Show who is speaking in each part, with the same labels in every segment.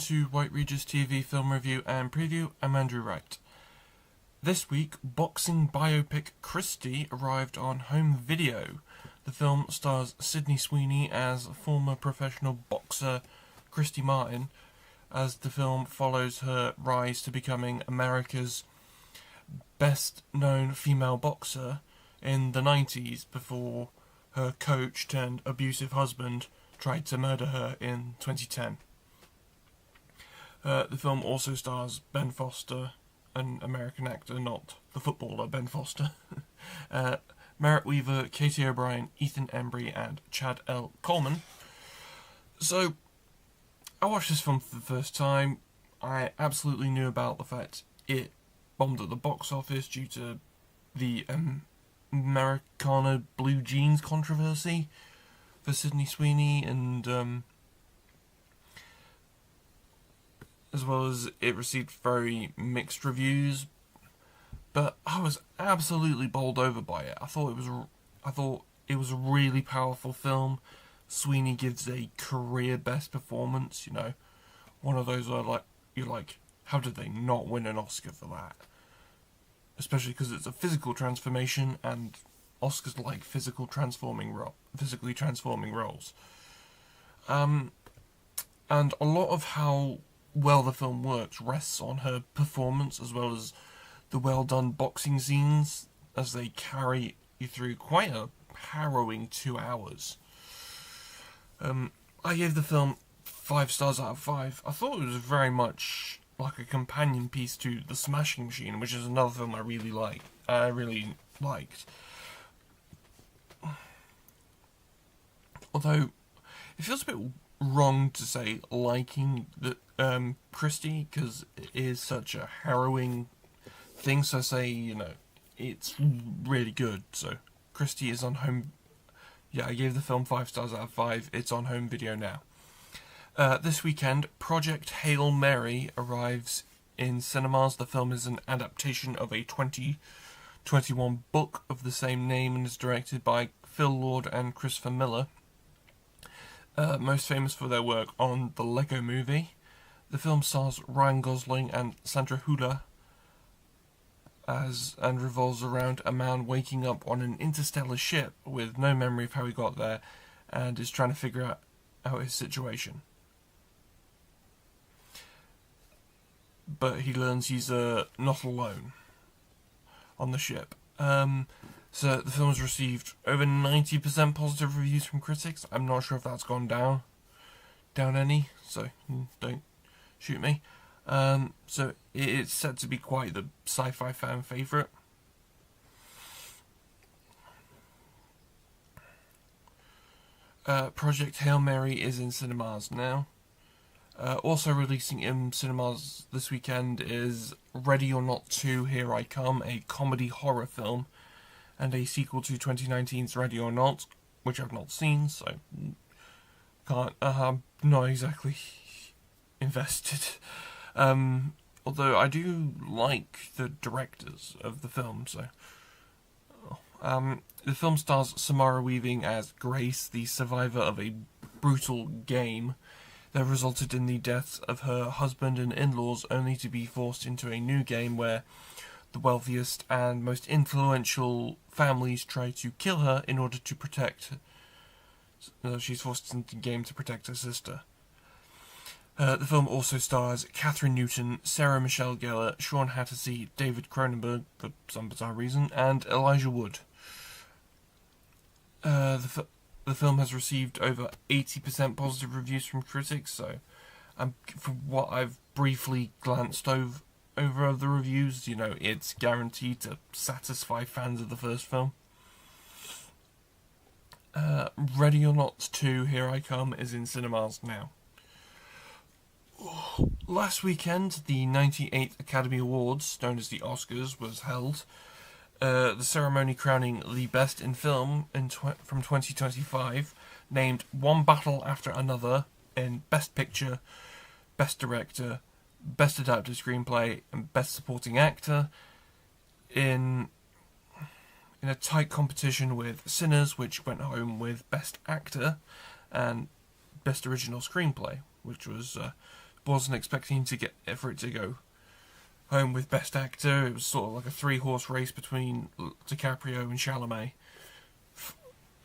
Speaker 1: to White Regis TV Film Review and Preview. I'm Andrew Wright. This week, boxing biopic Christie arrived on home video. The film stars Sydney Sweeney as former professional boxer Christy Martin, as the film follows her rise to becoming America's best-known female boxer in the 90s before her coach turned abusive husband tried to murder her in 2010. The film also stars Ben Foster, an American actor, not the footballer Ben Foster, Merritt Weaver, Katie O'Brien, Ethan Embry, and Chad L. Coleman. So, I watched this film for the first time. I absolutely knew about the fact it bombed at the box office due to the Americana blue jeans controversy for Sydney Sweeney, and as well as it received very mixed reviews. But I was absolutely bowled over by it. I thought it was a really powerful film. Sweeney gives a career best performance. You know, one of those where you're like, how did they not win an Oscar for that? Especially because it's a physical transformation, and Oscars like physically transforming roles. And a lot of how well the film works rests on her performance, as well as the well-done boxing scenes, as they carry you through quite a harrowing 2 hours. I gave the film 5 stars out of 5. I thought it was very much like a companion piece to The Smashing Machine, which is another film I really liked. Although, it feels a bit wrong to say liking the Christie, because it is such a harrowing thing, so I say, it's really good. So, Christie is on home... Yeah, I gave the film 5 stars out of 5. It's on home video now. This weekend, Project Hail Mary arrives in cinemas. The film is an adaptation of a 2021 book of the same name and is directed by Phil Lord and Christopher Miller, most famous for their work on The Lego Movie. The film stars Ryan Gosling and Sandra Hüller and revolves around a man waking up on an interstellar ship with no memory of how he got there and is trying to figure out his situation. But he learns he's not alone on the ship. So the film has received over 90% positive reviews from critics. I'm not sure if that's gone down any, so don't shoot me. So it's set to be quite the sci-fi fan favourite. Project Hail Mary is in cinemas now. Also releasing in cinemas this weekend is Ready or Not 2, Here I Come, a comedy horror film, and a sequel to 2019's Ready or Not, which I've not seen, so I'm not exactly invested. Although I do like the directors of the film, so... the film stars Samara Weaving as Grace, the survivor of a brutal game that resulted in the deaths of her husband and in-laws, only to be forced into a new game where the wealthiest and most influential families try to kill her in order to protect her. She's forced into the game to protect her sister. The film also stars Catherine Newton, Sarah Michelle Gellar, Sean Hattersley, David Cronenberg, for some bizarre reason, and Elijah Wood. The film has received over 80% positive reviews from critics, so from what I've briefly glanced over of the reviews, it's guaranteed to satisfy fans of the first film. Ready or Not 2, Here I Come is in cinemas now. Last weekend, the 98th Academy Awards, known as the Oscars, was held. The ceremony crowning the best in film from 2025 named one battle after another in Best Picture, Best Director, Best Adapted Screenplay, and Best Supporting Actor in a tight competition with Sinners, which went home with Best Actor, and Best Original Screenplay, which was wasn't expecting for it to go home with Best Actor. It was sort of like a 3-horse race between DiCaprio and Chalamet,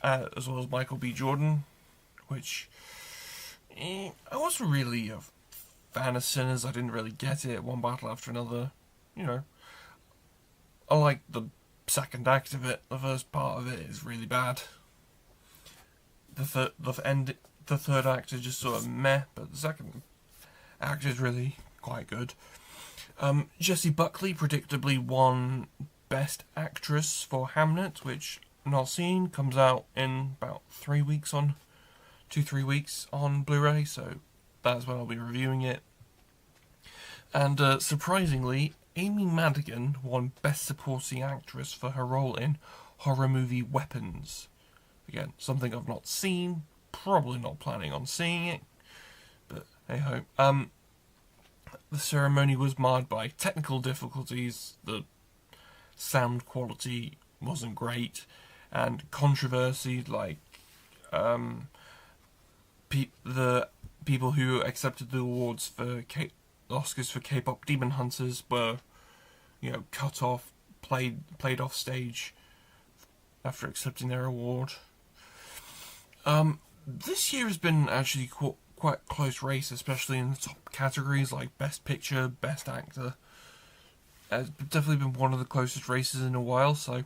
Speaker 1: as well as Michael B. Jordan, which I wasn't really a fan of Sinners. I didn't really get it. One battle after another. You know, I like the second act of it. The first part of it is really bad. The third act is just sort of meh, but the second act is really quite good. Jessie Buckley predictably won Best Actress for Hamnet, which I've not seen. Comes out in about 3 weeks 2-3 weeks on Blu-ray, so that's when I'll be reviewing it. And surprisingly, Amy Madigan won Best Supporting Actress for her role in horror movie Weapons. Again, something I've not seen, probably not planning on seeing it, but hey-ho. The ceremony was marred by technical difficulties, the sound quality wasn't great, and controversy like the people who accepted the awards for Oscars for K-pop Demon Hunters were, cut off, played off stage after accepting their award. This year has been actually quite close race, especially in the top categories like Best Picture, Best Actor. It's definitely been one of the closest races in a while, so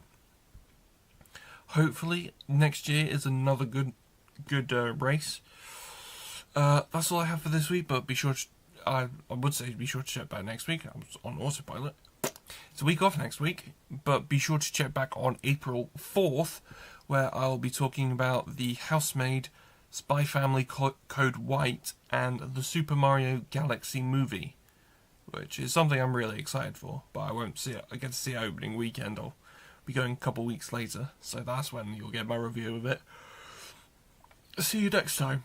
Speaker 1: hopefully next year is another good race. That's all I have for this week, but be sure to, I would say be sure to check back next week. I was on autopilot. It's a week off next week, but be sure to check back on April 4th, where I'll be talking about The Housemaid, Spy Family Code White, and the Super Mario Galaxy movie, which is something I'm really excited for, but I won't see it. I get to see it opening weekend. I'll be going a couple weeks later, so that's when you'll get my review of it. See you next time.